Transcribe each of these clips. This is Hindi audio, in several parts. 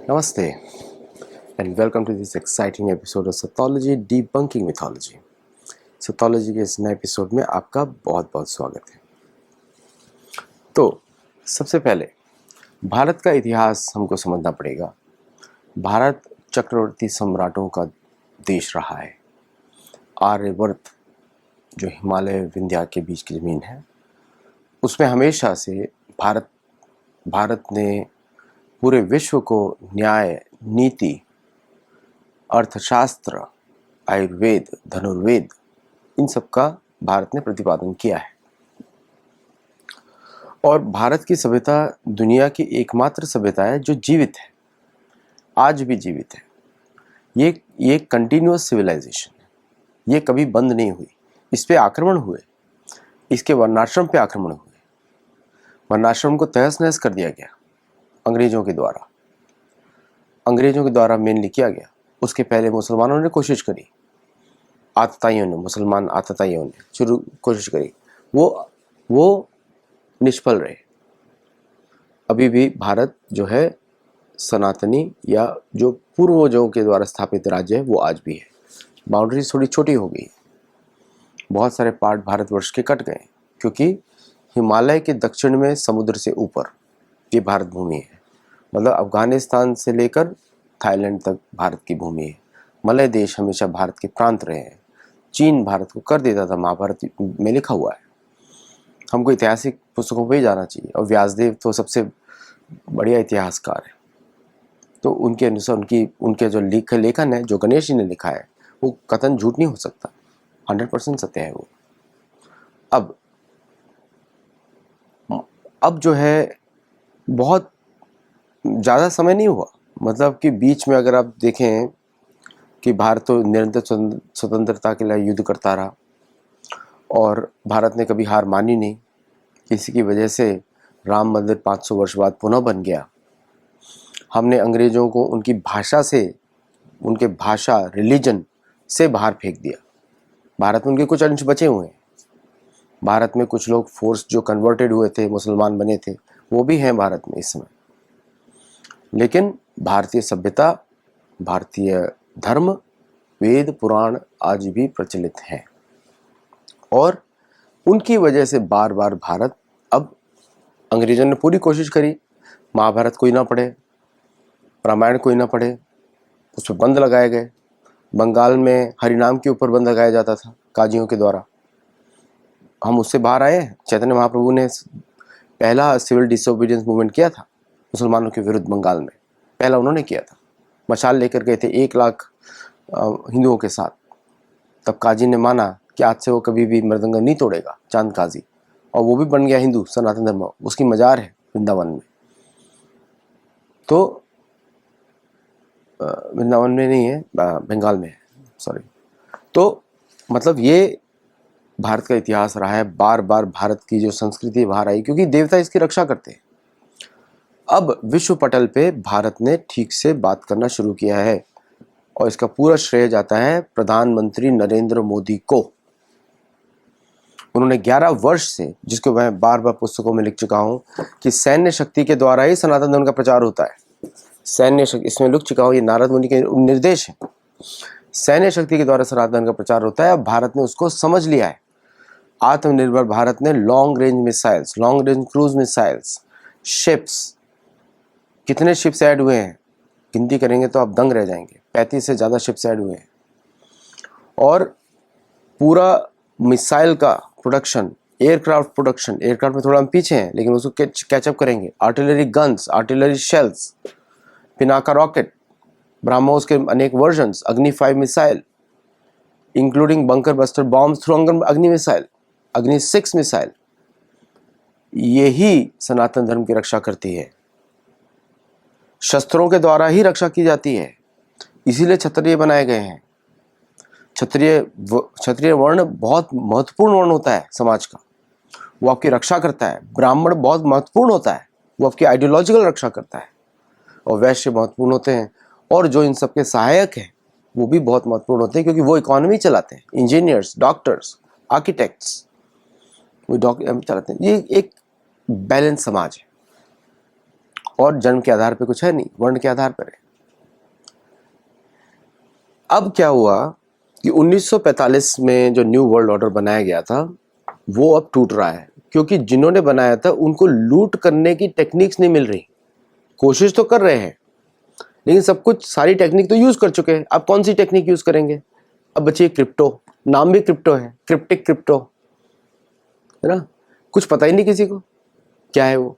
Namaste and welcome to this exciting episode of Sathology Debunking Mythology. Sathology के इस नए एपिसोड में आपका बहुत बहुत स्वागत है। तो सबसे पहले भारत का इतिहास हमको समझना पड़ेगा। भारत चक्रवर्ती सम्राटों का देश रहा है। आर्यवर्त जो हिमालय विंध्या के बीच की ज़मीन है उसमें हमेशा से भारत ने पूरे विश्व को न्याय, नीति, अर्थशास्त्र, आयुर्वेद, धनुर्वेद इन सब का भारत ने प्रतिपादन किया है। और भारत की सभ्यता दुनिया की एकमात्र सभ्यता है जो जीवित है, आज भी जीवित है। ये कंटिन्यूअस सिविलाइजेशन है, ये कभी बंद नहीं हुई। इस पे आक्रमण हुए, इसके वर्णाश्रम पे आक्रमण हुए, वर्णाश्रम को तहस नहस कर दिया गया अंग्रेजों के द्वारा मेनली किया गया। उसके पहले मुसलमानों ने कोशिश करी, मुसलमान आतताइयों ने कोशिश करी, वो निष्फल रहे। अभी भी भारत जो है सनातनी या जो पूर्वजों के द्वारा स्थापित राज्य है वो आज भी है। बाउंड्रीज थोड़ी छोटी हो गई, बहुत सारे पार्ट भारतवर्ष के कट गए क्योंकि हिमालय के दक्षिण में समुद्र से ऊपर ये भारत भूमि है। मतलब अफगानिस्तान से लेकर थाईलैंड तक भारत की भूमि है। मलय देश हमेशा भारत के प्रांत रहे हैं। चीन भारत को कर देता था, महाभारत में लिखा हुआ है। हमको ऐतिहासिक पुस्तकों पे ही जाना चाहिए और व्यासदेव तो सबसे बढ़िया इतिहासकार है। तो उनके अनुसार उनके जो लेखन है जो गणेश जी ने लिखा है वो कथन झूठ नहीं हो सकता, 100% सत्य है वो। अब जो है बहुत ज़्यादा समय नहीं हुआ, मतलब कि बीच में अगर आप देखें कि भारत तो निरंतर स्वतंत्रता के लिए युद्ध करता रहा और भारत ने कभी हार मानी नहीं। इसी की वजह से राम मंदिर 500 वर्ष बाद पुनः बन गया। हमने अंग्रेज़ों को उनकी भाषा रिलीजन से बाहर फेंक दिया। भारत में उनके कुछ अंश बचे हुए हैं। भारत में कुछ लोग फोर्स जो कन्वर्टेड हुए थे, मुसलमान बने थे, वो भी हैं भारत में इस समय। लेकिन भारतीय सभ्यता, भारतीय धर्म, वेद पुराण आज भी प्रचलित हैं और उनकी वजह से बार बार भारत, अब अंग्रेजों ने पूरी कोशिश करी, महाभारत कोई ना पढ़े, रामायण कोई ना पढ़े, उस पर बंद लगाए गए। बंगाल में हरिनाम के ऊपर बंद लगाया जाता था काजियों के द्वारा। हम उससे बाहर आए हैं। चैतन्य महाप्रभु ने पहला सिविल डिसोबीडियंस मूवमेंट किया था मुसलमानों के विरुद्ध बंगाल में, पहला उन्होंने किया था। मशाल लेकर गए थे 1 लाख हिंदुओं के साथ। तब काजी ने माना कि आज से वो कभी भी मृदंग नहीं तोड़ेगा, चांद काजी, और वो भी बन गया हिंदू, सनातन धर्म। उसकी मजार है वृंदावन में। तो वृंदावन में नहीं है, बंगाल में है, सॉरी। तो मतलब ये भारत का इतिहास रहा है। बार बार भारत की जो संस्कृति बाहर आई क्योंकि देवता इसकी रक्षा करते हैं। अब विश्व पटल पे भारत ने ठीक से बात करना शुरू किया है और इसका पूरा श्रेय जाता है प्रधानमंत्री नरेंद्र मोदी को। उन्होंने 11 वर्ष से, जिसको मैं बार बार पुस्तकों में लिख चुका हूं कि सैन्य शक्ति के द्वारा ही सनातन धर्म का प्रचार होता है। सैन्य शक्ति, इसमें लिख चुका हूं, ये नारद मुनि के निर्देश है। सैन्य शक्ति के द्वारा सनातन धर्म का प्रचार होता है। अब भारत ने उसको समझ लिया है। आत्मनिर्भर भारत ने long range missiles, long range cruise missiles, ships, कितने शिप्स ऐड हुए हैं गिनती करेंगे तो आप दंग रह जाएंगे। 35 से ज़्यादा शिप्स ऐड हुए हैं। और पूरा मिसाइल का प्रोडक्शन, एयरक्राफ्ट प्रोडक्शन, एयरक्राफ्ट में थोड़ा हम पीछे हैं लेकिन उसको कैचअप करेंगे। Artillery guns, artillery shells, Pinaka rocket, BrahMos के अनेक वर्जन्स, अग्नि 5 missile including bunker buster bomb through अग्नि मिसाइल, अग्नि 6 मिसाइल, यही सनातन धर्म की रक्षा करती है। शस्त्रों के द्वारा ही रक्षा की जाती है, इसीलिए क्षत्रिय बनाए गए हैं। क्षत्रिय वर्ण बहुत महत्वपूर्ण वर्ण होता है समाज का, वो आपकी रक्षा करता है। ब्राह्मण बहुत महत्वपूर्ण होता है, वो आपकी आइडियोलॉजिकल रक्षा करता है। और वैश्य महत्वपूर्ण होते हैं, और जो इन सबके सहायक हैं वो भी बहुत महत्वपूर्ण होते हैं क्योंकि वो इकोनॉमी चलाते हैं। इंजीनियर्स, डॉक्टर्स, आर्किटेक्ट्स, वो चलाते हैं। ये एक बैलेंस समाज है। और जन्म के आधार पे कुछ है नहीं, वर्ण के आधार पर है। अब क्या हुआ कि 1945 में जो न्यू वर्ल्ड ऑर्डर बनाया गया था वो अब टूट रहा है, क्योंकि जिन्होंने बनाया था उनको लूट करने की टेक्निक्स नहीं मिल रही। कोशिश तो कर रहे हैं लेकिन सब कुछ, सारी टेक्निक तो यूज कर चुके हैं, अब कौन सी टेक्निक यूज करेंगे? अब बची क्रिप्टो, नाम भी क्रिप्टो है, क्रिप्टिक क्रिप्टो, है ना? कुछ पता ही नहीं किसी को क्या है वो।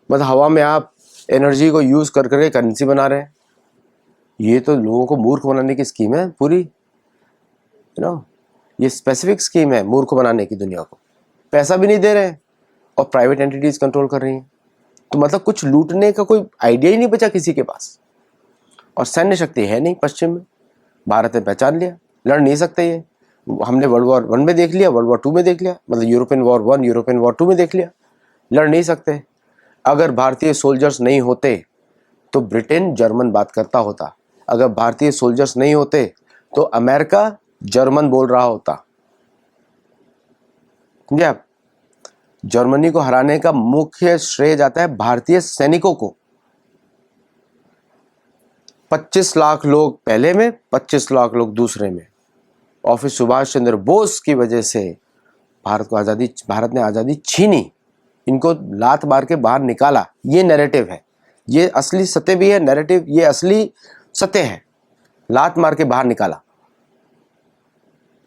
मतलब हवा में आप एनर्जी को यूज कर करके करेंसी बना रहे हैं। ये तो लोगों को मूर्ख बनाने की स्कीम है पूरी, यू नो। ये स्पेसिफिक स्कीम है मूर्ख बनाने की दुनिया को। पैसा भी नहीं दे रहे हैं और प्राइवेट एंटिटीज कंट्रोल कर रही हैं। तो मतलब कुछ लूटने का कोई आइडिया ही नहीं बचा किसी के पास। और सैन्य शक्ति है नहीं पश्चिम में, भारत ने पहचान लिया, लड़ नहीं सकते ये। हमने वर्ल्ड वॉर 1 में देख लिया, वर्ल्ड वॉर 2 में देख लिया, मतलब यूरोपियन वॉर 1, यूरोपियन वॉर 2 में देख लिया, लड़ नहीं सकते। अगर भारतीय सोल्जर्स नहीं होते तो ब्रिटेन जर्मन बात करता होता, अगर भारतीय सोल्जर्स नहीं होते तो अमेरिका जर्मन बोल रहा होता। समझे आप? जर्मनी को हराने का मुख्य श्रेय जाता है भारतीय सैनिकों को। 25 लाख लोग पहले में, 25 लाख लोग दूसरे में। ऑफिस सुभाष चंद्र बोस की वजह से भारत ने आजादी छीनी, इनको लात मार के बाहर निकाला। ये नैरेटिव है, ये असली सत्य भी है, नैरेटिव ये असली सत्य है। लात मार के बाहर निकाला,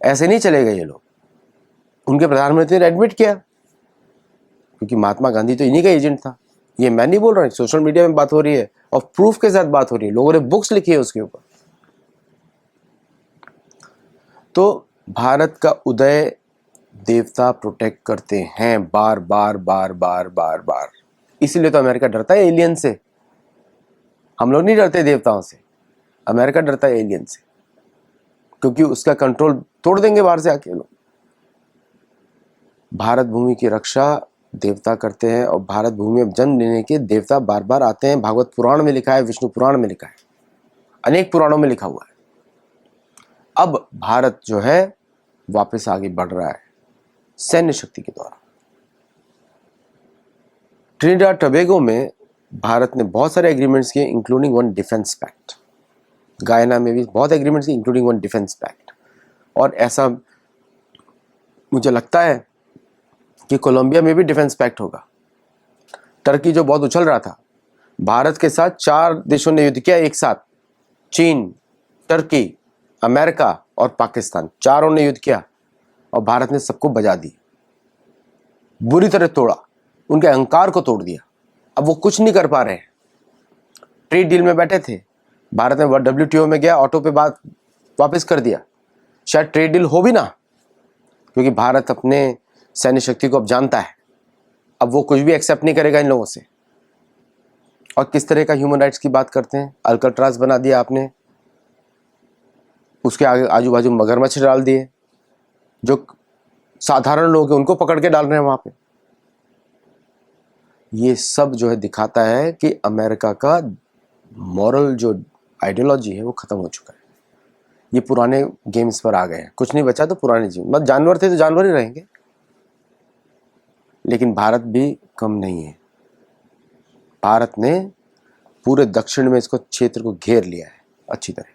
ऐसे नहीं चलेगा ये लोग। उनके प्रधानमंत्री ने एडमिट किया, क्योंकि महात्मा गांधी तो इन्हीं का एजेंट था। ये मैं नहीं बोल रहा हूँ, सोशल मीडिया में बात हो रही है और प्रूफ के साथ बात हो रही है, लोगों ने बुक्स लिखी है उसके ऊपर। तो भारत का उदय देवता प्रोटेक्ट करते हैं बार बार बार बार बार बार। इसीलिए तो अमेरिका डरता है एलियन से। हम लोग नहीं डरते देवताओं से, अमेरिका डरता है एलियन से, क्योंकि उसका कंट्रोल तोड़ देंगे बाहर से आके लोग। भारत भूमि की रक्षा देवता करते हैं और भारत भूमि में जन्म लेने के देवता बार बार आते हैं। भागवत पुराण में लिखा है, विष्णु पुराण में लिखा है, अनेक पुराणों में लिखा हुआ है। अब भारत जो है वापस आगे बढ़ रहा है सैन्य शक्ति के द्वारा। ट्रिनिडाद टोबैगो में भारत ने बहुत सारे एग्रीमेंट्स किए, इंक्लूडिंग 1 डिफेंस पैक्ट। गायना में भी बहुत एग्रीमेंट्स किए, इंक्लूडिंग 1 डिफेंस पैक्ट। और ऐसा मुझे लगता है कि कोलंबिया में भी डिफेंस पैक्ट होगा। टर्की जो बहुत उछल रहा था, भारत के साथ 4 देशों ने युद्ध किया एक साथ, चीन, टर्की, अमेरिका और पाकिस्तान, चारों ने युद्ध किया और भारत ने सबको बजा दी, बुरी तरह तोड़ा, उनके अहंकार को तोड़ दिया। अब वो कुछ नहीं कर पा रहे हैं। ट्रेड डील में बैठे थे, भारत ने WTO में गया, ऑटो पे बात वापस कर दिया। शायद ट्रेड डील हो भी ना, क्योंकि भारत अपने सैन्य शक्ति को अब जानता है, अब वो कुछ भी एक्सेप्ट नहीं करेगा इन लोगों से। और किस तरह का ह्यूमन राइट्स की बात करते हैं, अल्काट्राज बना दिया आपने, उसके आगे आजू बाजू मगरमच्छ डाल दिए, जो साधारण लोग हैं उनको पकड़ के डाल रहे हैं वहां पे। ये सब जो है दिखाता है कि अमेरिका का मॉरल जो आइडियोलॉजी है वो खत्म हो चुका है। ये पुराने गेम्स पर आ गए हैं, कुछ नहीं बचा तो पुराने जीवन, मतलब जानवर थे तो जानवर ही रहेंगे। लेकिन भारत भी कम नहीं है। भारत ने पूरे दक्षिण में इसको क्षेत्र को घेर लिया है अच्छी तरह।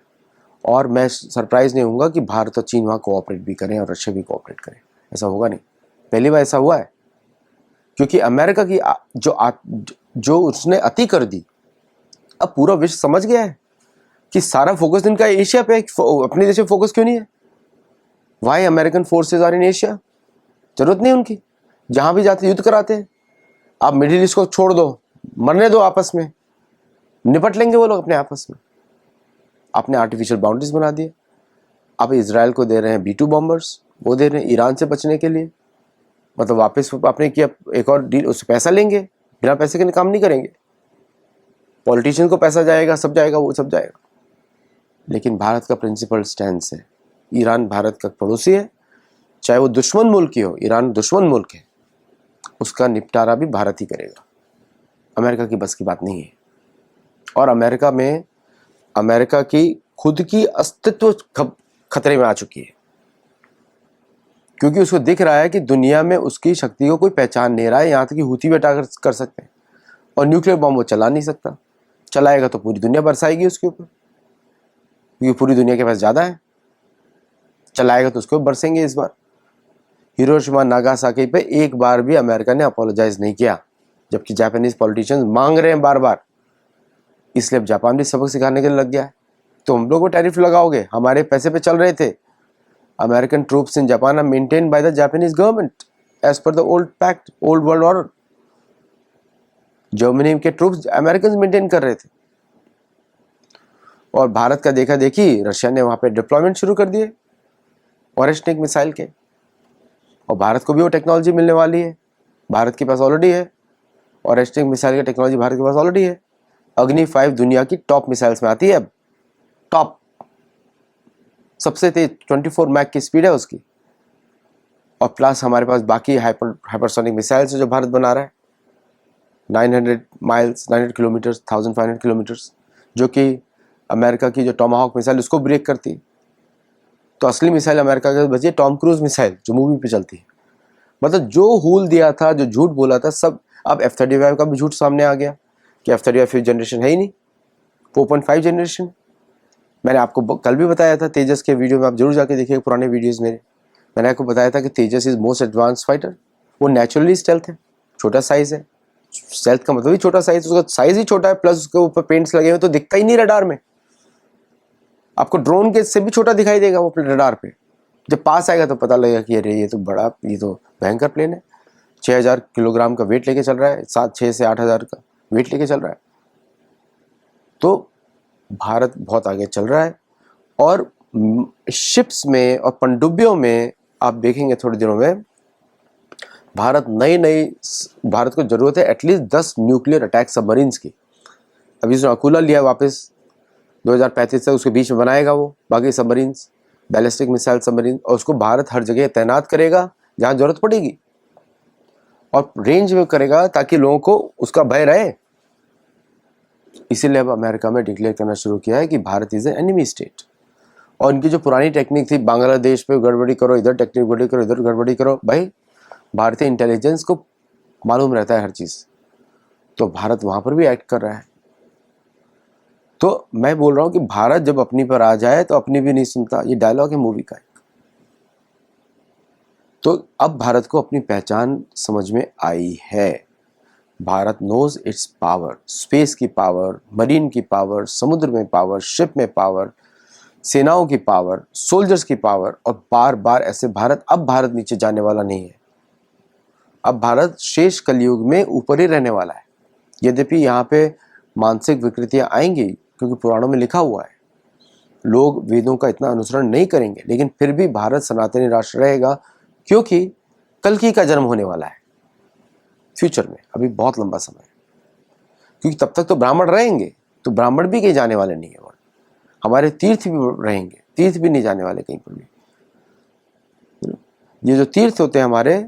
और मैं सरप्राइज नहीं होऊंगा कि भारत और चीन वहाँ कोऑपरेट भी करें और रशिया भी कोऑपरेट करें। ऐसा होगा नहीं, पहली बार ऐसा हुआ है, क्योंकि अमेरिका की जो उसने अति कर दी, अब पूरा विश्व समझ गया है कि सारा फोकस इनका एशिया पे, अपने देश में फोकस क्यों नहीं है। Why American forces are in Asia, जरूरत नहीं उनकी, जहां भी जाते युद्ध कराते हैं। आप मिडिल ईस्ट को छोड़ दो, मरने दो, आपस में निपट लेंगे वो लोग अपने आपस में। आपने आर्टिफिशियल बाउंड्रीज बना दिए। आप इजराइल को दे रहे हैं B-2 बॉम्बर्स, वो दे रहे हैं ईरान से बचने के लिए। मतलब वापस आपने किया एक और डील, उससे पैसा लेंगे, बिना पैसे के काम नहीं करेंगे। पॉलिटिशियन को पैसा जाएगा, सब जाएगा, वो सब जाएगा। लेकिन भारत का प्रिंसिपल स्टैंड है, ईरान भारत का पड़ोसी है, चाहे वो दुश्मन मुल्क ही हो, ईरान दुश्मन मुल्क है, उसका निपटारा भी भारत ही करेगा। अमेरिका की बस की बात नहीं है। और अमेरिका में अमेरिका की खुद की अस्तित्व खतरे में आ चुकी है, क्योंकि उसको दिख रहा है कि दुनिया में उसकी शक्ति को कोई पहचान नहीं रहा है। यहाँ तक कि हूथी भी अटैक कर सकते हैं और न्यूक्लियर बॉम्ब वो चला नहीं सकता, चलाएगा तो पूरी दुनिया बरसाएगी उसके ऊपर, क्योंकि पूरी दुनिया के पास ज़्यादा है। चलाएगा तो उसको बरसेंगे इस बार। हिरोशिमा नागासाकी पे एक बार भी अमेरिका ने अपोलोजाइज नहीं किया, जबकि जापानीज पॉलिटिशियंस मांग रहे हैं बार बार। इसलिए अब जापान भी सबक सिखाने के लिए लग गया है। तो हम लोग को टैरिफ लगाओगे, हमारे पैसे पे चल रहे थे। American troops in Japan are maintained by the Japanese government as per the old pact, old world order. Germany के ट्रूप्स अमेरिकन मेंटेन कर रहे थे, और भारत का देखा देखी रशिया ने वहां पे डिप्लॉयमेंट शुरू कर दिए ओरेस्निक मिसाइल के। और भारत को भी वो टेक्नोलॉजी मिलने वाली है, भारत के पास ऑलरेडी है। ओरेस्निक मिसाइल की टेक्नोलॉजी भारत के पास ऑलरेडी है। अग्नि 5 दुनिया की टॉप मिसाइल्स में आती है अब, टॉप, सबसे तेज 24 मैक की स्पीड है उसकी। और प्लस हमारे पास बाकी हाइपरसोनिक मिसाइल्स जो भारत बना रहा है, 900 माइल्स, 900 किलोमीटर, 1500 किलोमीटर्स, जो कि अमेरिका की जो टॉमाहॉक मिसाइल उसको ब्रेक करती है। तो असली मिसाइल अमेरिका के बची है टॉम क्रूज मिसाइल, जो मूवी पे चलती है। मतलब जो हूल दिया था, जो झूठ बोला था, सब अब F-35 का भी झूठ सामने आ गया कि F-35 5th जनरेशन है ही नहीं, 4.5 जनरेशन। मैंने आपको कल भी बताया था तेजस के वीडियो में, आप जरूर जाके देखिए पुराने वीडियोस मेरे। मैंने आपको बताया था कि तेजस इज मोस्ट एडवांस फाइटर। वो नेचुरली स्टेल्थ है, छोटा साइज है। स्टेल्थ का मतलब ही छोटा साइज, उसका साइज ही छोटा है, प्लस उसके ऊपर पेंट्स लगे हुए तो दिखता ही नहीं रडार में। आपको ड्रोन के से भी छोटा दिखाई देगा वो रडार पे। जब पास आएगा तो पता लगेगा कि अरे ये तो बड़ा, ये तो भयंकर प्लेन है। 6000 किलोग्राम का वेट लेके चल रहा है, 6 से 8000 का वेट लेके चल रहा है। तो भारत बहुत आगे चल रहा है। और शिप्स में और पनडुब्बियों में आप देखेंगे थोड़ी दिनों में, भारत भारत को जरूरत है एटलीस्ट 10 न्यूक्लियर अटैक सबमरीन्स की। अभी उसने अकूला लिया वापस, 2035 तक उसके बीच में बनाएगा वो बाकी सबमरीन्स, बैलिस्टिक मिसाइल सबमरीन, और उसको भारत हर जगह तैनात करेगा जहां जरूरत पड़ेगी, और रेंज में करेगा ताकि लोगों को उसका भय रहे। इसीलिए अब अमेरिका में डिक्लेयर करना शुरू किया है कि Bharat is an enemy state. और इनकी जो पुरानी टेक्निक थी, बांग्लादेश पे गड़बड़ी करो, इधर टेक्निक गड़बड़ी करो, इधर गड़बड़ी करो, भाई भारतीय इंटेलिजेंस को मालूम रहता है हर चीज, तो भारत वहां पर भी एक्ट कर रहा है। तो मैं बोल रहा हूं कि भारत जब अपनी पर आ जाए तो अपनी भी नहीं सुनता, ये डायलॉग है मूवी का। तो अब भारत को अपनी पहचान समझ में आई है। Bharat knows its power, space की पावर, मरीन की पावर, समुद्र में पावर, शिप में पावर, सेनाओं की पावर, सोल्जर्स की पावर, और बार बार ऐसे अब भारत नीचे जाने वाला नहीं है। अब भारत शेष कलयुग में ऊपर ही रहने वाला है। यद्यपि यहाँ पे मानसिक विकृतियां आएंगी, क्योंकि पुराणों में लिखा हुआ है, लोग वेदों का इतना अनुसरण नहीं करेंगे, लेकिन फिर भी भारत सनातनी राष्ट्र रहेगा, क्योंकि कल्कि का जन्म होने वाला है फ्यूचर में, अभी बहुत लंबा समय है। क्योंकि तब तक तो ब्राह्मण रहेंगे, तो ब्राह्मण भी कहीं जाने वाले नहीं है। हमारे तीर्थ भी रहेंगे, तीर्थ भी नहीं जाने वाले कहीं पर भी। ये जो तीर्थ होते हैं हमारे,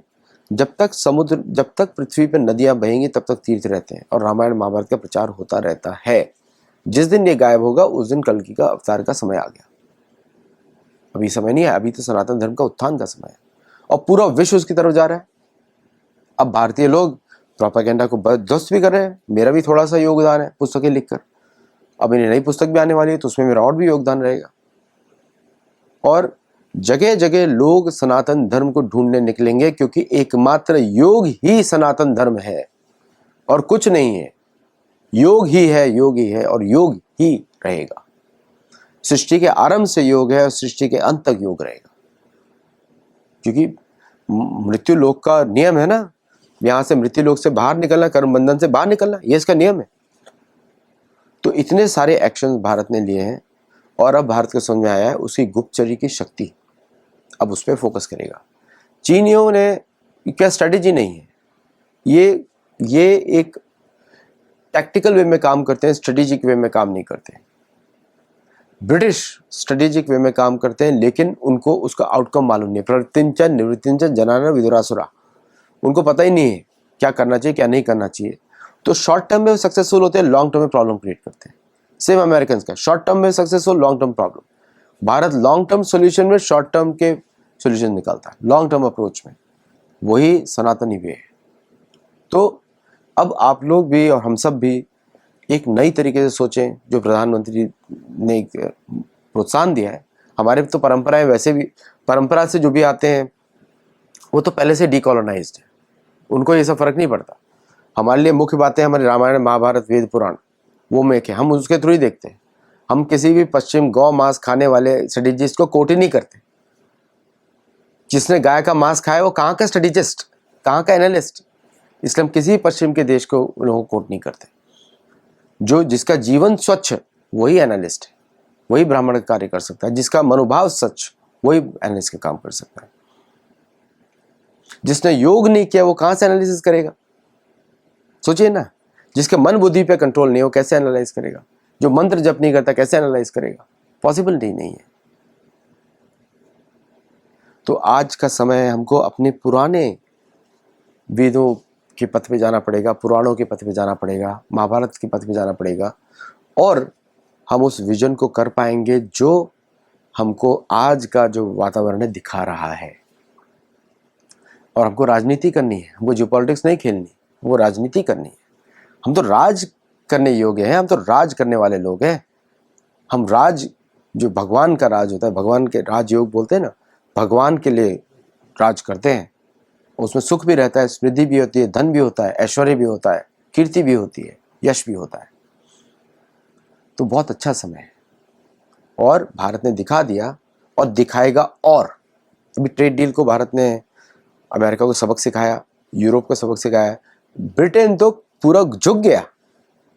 जब तक पृथ्वी पर नदियां बहेंगी तब तक तीर्थ रहते हैं, और रामायण महाभारत का प्रचार होता रहता है। जिस दिन ये गायब होगा उस दिन कल्कि का अवतार का समय आ गया। अभी समय नहीं है, अभी तो सनातन धर्म का उत्थान का समय है, और पूरा विश्व उसकी तरफ जा रहा है। अब भारतीय लोग प्रोपेगेंडा को ध्वस्त भी कर रहे हैं। मेरा भी थोड़ा सा योगदान है पुस्तकें लिखकर। अब इन्हें नई पुस्तक भी आने वाली है, तो उसमें मेरा और भी योगदान रहेगा। और जगह जगह लोग सनातन धर्म को ढूंढने निकलेंगे, क्योंकि एकमात्र योग ही सनातन धर्म है और कुछ नहीं है। योग ही है, योग ही है, और योग ही रहेगा। सृष्टि के आरंभ से योग है और सृष्टि के अंत तक योग रहेगा। क्योंकि मृत्यु लोक का नियम है ना, यहां से मृत्यु लोक से बाहर निकलना, कर्म बंधन से बाहर निकलना, ये इसका नियम है। तो इतने सारे एक्शंस भारत ने लिए हैं, और अब भारत को समझ में आया है उसकी गुप्तचरी की शक्ति, अब उस पर फोकस करेगा। चीनियों ने क्या स्ट्रेटेजी नहीं है, ये एक टैक्टिकल वे में काम करते हैं, स्ट्रेटेजिक वे में काम नहीं करते। ब्रिटिश स्ट्रेटेजिक वे में काम करते हैं, लेकिन उनको उसका आउटकम मालूम नहीं है। प्रवृत्तिंच निवृत्तिंच जनाना विदुरासुरा, उनको पता ही नहीं है क्या करना चाहिए क्या नहीं करना चाहिए। तो शॉर्ट टर्म में सक्सेसफुल होते हैं, लॉन्ग टर्म में प्रॉब्लम क्रिएट करते हैं। सेम अमेरिकन का, शॉर्ट टर्म में successful, long term problem. Bharat long term solution में शॉर्ट टर्म के सोल्यूशन निकालता है, लॉन्ग टर्म अप्रोच में। वही सनातनी वे है। तो अब आप लोग भी और हम सब भी एक नई तरीके से सोचें। जो प्रधानमंत्री ने एक प्रोत्साहन दिया है, हमारे तो परंपराएं वैसे भी, परंपरा से जो भी आते हैं वो तो पहले से डीकोलोनाइज्ड है, उनको ये सब फर्क नहीं पड़ता। हमारे लिए मुख्य बातें हमारे रामायण, महाभारत, वेद, पुराण, वो में के हम उसके थ्रू ही देखते हैं। हम किसी भी पश्चिम गौ मांस खाने वाले स्ट्रेटेजिस्ट को कोट ही नहीं करते। जिसने गाय का मांस खाया वो कहाँ का स्ट्रेटेजिस्ट, कहाँ का एनालिस्ट? इसलिए हम किसी पश्चिम के देश को लोगों को कोट नहीं करते। जो जिसका जीवन स्वच्छ है वही एनालिस्ट है, वही ब्राह्मण का कार्य कर सकता है। जिसका मनोभाव सच, वही एनालिस्ट का काम कर सकता है। जिसने योग नहीं किया वो कहां से एनालिसिस करेगा? सोचिए ना, जिसके मन बुद्धि पे कंट्रोल नहीं हो कैसे एनालाइज करेगा? जो मंत्र जप नहीं करता कैसे एनालाइज करेगा? पॉसिबिलिटी नहीं है। तो आज का समय हमको अपने पुराने वेदों के पथ पे जाना पड़ेगा, पुराणों के पथ पे जाना पड़ेगा, महाभारत के पथ पे जाना पड़ेगा, और हम उस विजन को कर पाएंगे जो हमको आज का जो वातावरण है दिखा रहा है। और हमको राजनीति करनी है, हमको जो पॉलिटिक्स नहीं खेलनी, वो राजनीति करनी है। हम तो राज करने योग्य हैं, हम तो राज करने वाले लोग हैं। हम राज, जो भगवान का राज होता है, भगवान के राजयोग बोलते हैं ना, भगवान के लिए राज करते हैं। उसमें सुख भी रहता है, समृद्धि भी होती है, धन भी होता है, ऐश्वर्य भी होता है, कीर्ति भी होती है, यश भी होता है। तो बहुत अच्छा समय है और भारत ने दिखा दिया और दिखाएगा। और अभी ट्रेड डील को भारत ने अमेरिका को सबक सिखाया, यूरोप को सबक सिखाया, ब्रिटेन तो पूरा झुक गया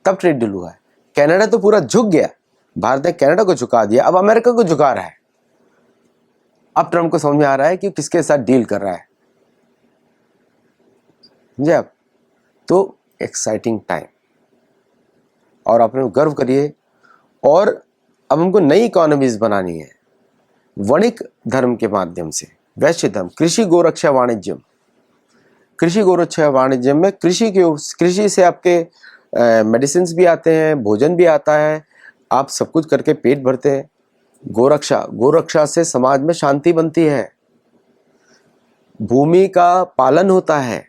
तब ट्रेड डील हुआ है। कनाडा तो पूरा झुक गया, भारत ने कनाडा को झुका दिया, अब अमेरिका को झुका रहा है। अब ट्रम्प को समझ में आ रहा है कि किसके साथ डील कर रहा है, समझे आप? तो एक्साइटिंग टाइम, और अपने गर्व करिए। और अब हमको नई इकोनॉमीज बनानी है वणिक धर्म के माध्यम से, वैश्य धर्म, कृषि गोरक्षा वाणिज्यम। कृषि गोरक्षा वाणिज्यम में कृषि से आपके मेडिसिन भी आते हैं, भोजन भी आता है, आप सब कुछ करके पेट भरते हैं। गोरक्षा से समाज में शांति बनती है, भूमि का पालन होता है।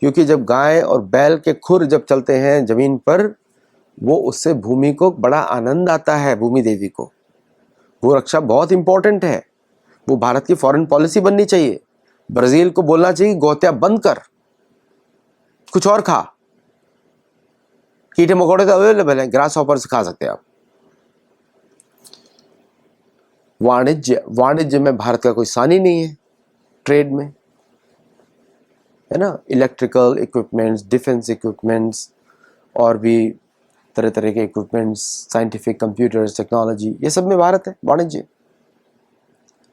क्योंकि जब गाय और बैल के खुर जब चलते हैं जमीन पर, वो उससे भूमि को बड़ा आनंद आता है, भूमि देवी को। गोरक्षा बहुत इंपॉर्टेंट है, वो भारत की फॉरेन पॉलिसी बननी चाहिए। ब्राजील को बोलना चाहिए गौत्या बंद कर, कुछ और खा। कीड़े मकोड़े तो अवेलेबल है, ग्रास हॉपर से खा सकते हैं आप। वाणिज्य में भारत का कोई सानी नहीं है, ट्रेड में, है ना। इलेक्ट्रिकल इक्विपमेंट्स, डिफेंस इक्विपमेंट्स, और भी तरह तरह के इक्विपमेंट्स, साइंटिफिक कंप्यूटर्स, टेक्नोलॉजी, ये सब में भारत है वाणिज्य।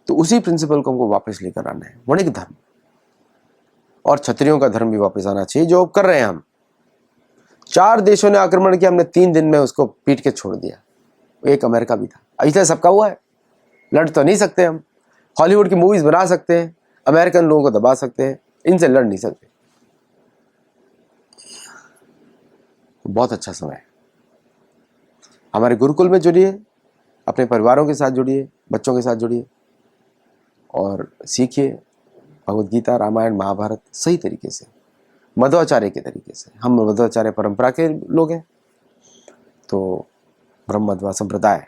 तो उसी प्रिंसिपल को हमको वापस लेकर आना है, वणिक धर्म। और क्षत्रियों का धर्म भी वापस आना चाहिए, जो कर रहे हैं हम। 4 देशों ने आक्रमण किया, हमने 3 दिन में उसको पीट के छोड़ दिया। एक अमेरिका भी था। ऐसा सबका हुआ है, लड़ तो नहीं सकते हम। हॉलीवुड की मूवीज बना सकते हैं, अमेरिकन लोगों को दबा सकते हैं, इनसे लड़ नहीं सकते। बहुत अच्छा समय है। हमारे गुरुकुल में जुड़िए, अपने परिवारों के साथ जुड़िए, बच्चों के साथ जुड़िए और सीखिए भगवद गीता, रामायण, महाभारत सही तरीके से, मध्वाचार्य के तरीके से। हम मध्वाचार्य परंपरा के लोग हैं, तो ब्रह्म मध्वा संप्रदाय,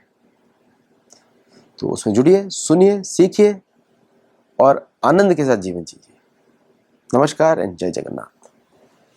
तो उसमें जुड़िए, सुनिए, सीखिए और आनंद के साथ जीवन जीजिए। नमस्कार एंड जय जगन्नाथ।